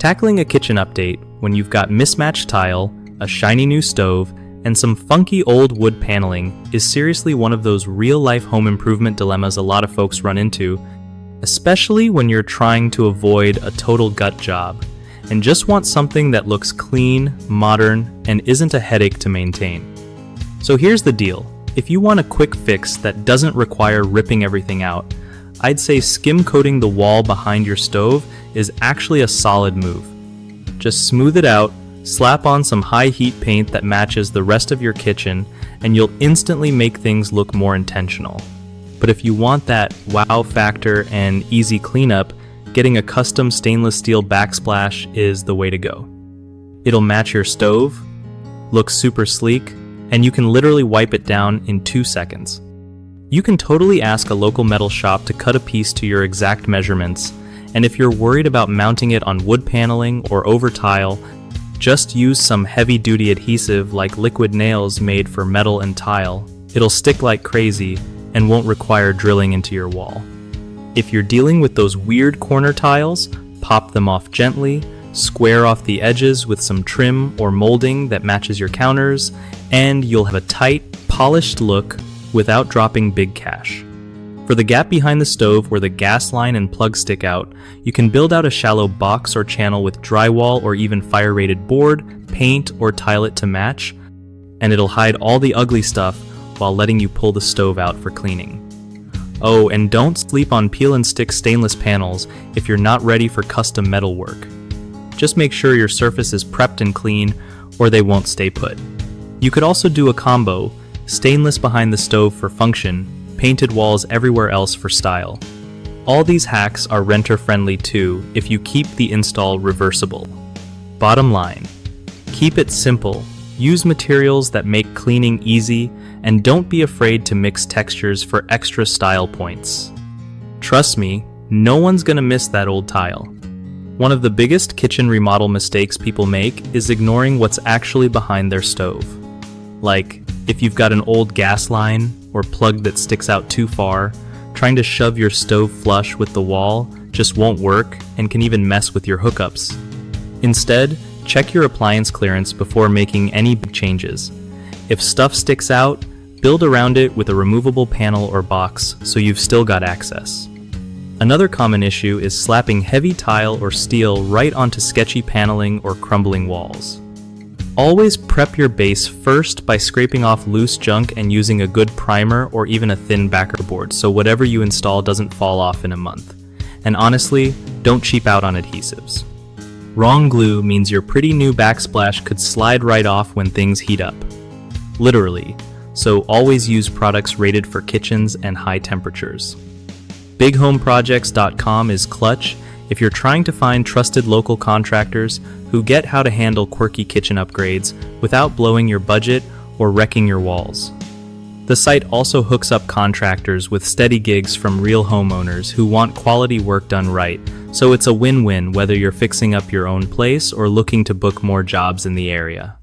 Tackling a kitchen update when you've got mismatched tile, a shiny new stove, and some funky old wood paneling is seriously one of those real-life home improvement dilemmas a lot of folks run into, especially when you're trying to avoid a total gut job and just want something that looks clean, modern, and isn't a headache to maintain. So here's the deal. If you want a quick fix that doesn't require ripping everything out, I'd say skim coating the wall behind your stove is actually a solid move. Just smooth it out, slap on some high heat paint that matches the rest of your kitchen, and you'll instantly make things look more intentional. But if you want that wow factor and easy cleanup, getting a custom stainless steel backsplash is the way to go. It'll match your stove, look super sleek, and you can literally wipe it down in 2 seconds. You can totally ask a local metal shop to cut a piece to your exact measurements, and if you're worried about mounting it on wood paneling or over tile, just use some heavy-duty adhesive like liquid nails made for metal and tile. It'll stick like crazy and won't require drilling into your wall. If you're dealing with those weird corner tiles, pop them off gently, square off the edges with some trim or molding that matches your counters, and you'll have a tight, polished look without dropping big cash. For the gap behind the stove where the gas line and plug stick out, you can build out a shallow box or channel with drywall or even fire-rated board, paint, or tile it to match, and it'll hide all the ugly stuff while letting you pull the stove out for cleaning. Oh, and don't sleep on peel and stick stainless panels if you're not ready for custom metal work. Just make sure your surface is prepped and clean, or they won't stay put. You could also do a combo: stainless behind the stove for function, painted walls everywhere else for style. All these hacks are renter-friendly too if you keep the install reversible. Bottom line, keep it simple, use materials that make cleaning easy, and don't be afraid to mix textures for extra style points. Trust me, no one's gonna miss that old tile. One of the biggest kitchen remodel mistakes people make is ignoring what's actually behind their stove. Like, if you've got an old gas line or plug that sticks out too far, trying to shove your stove flush with the wall just won't work and can even mess with your hookups. Instead, check your appliance clearance before making any big changes. If stuff sticks out, build around it with a removable panel or box so you've still got access. Another common issue is slapping heavy tile or steel right onto sketchy paneling or crumbling walls. Always prep your base first by scraping off loose junk and using a good primer or even a thin backer board so whatever you install doesn't fall off in a month. And honestly, don't cheap out on adhesives. Wrong glue means your pretty new backsplash could slide right off when things heat up. Literally, so always use products rated for kitchens and high temperatures. BigHomeProjects.com is clutch if you're trying to find trusted local contractors who get how to handle quirky kitchen upgrades without blowing your budget or wrecking your walls. The site also hooks up contractors with steady gigs from real homeowners who want quality work done right, so it's a win-win whether you're fixing up your own place or looking to book more jobs in the area.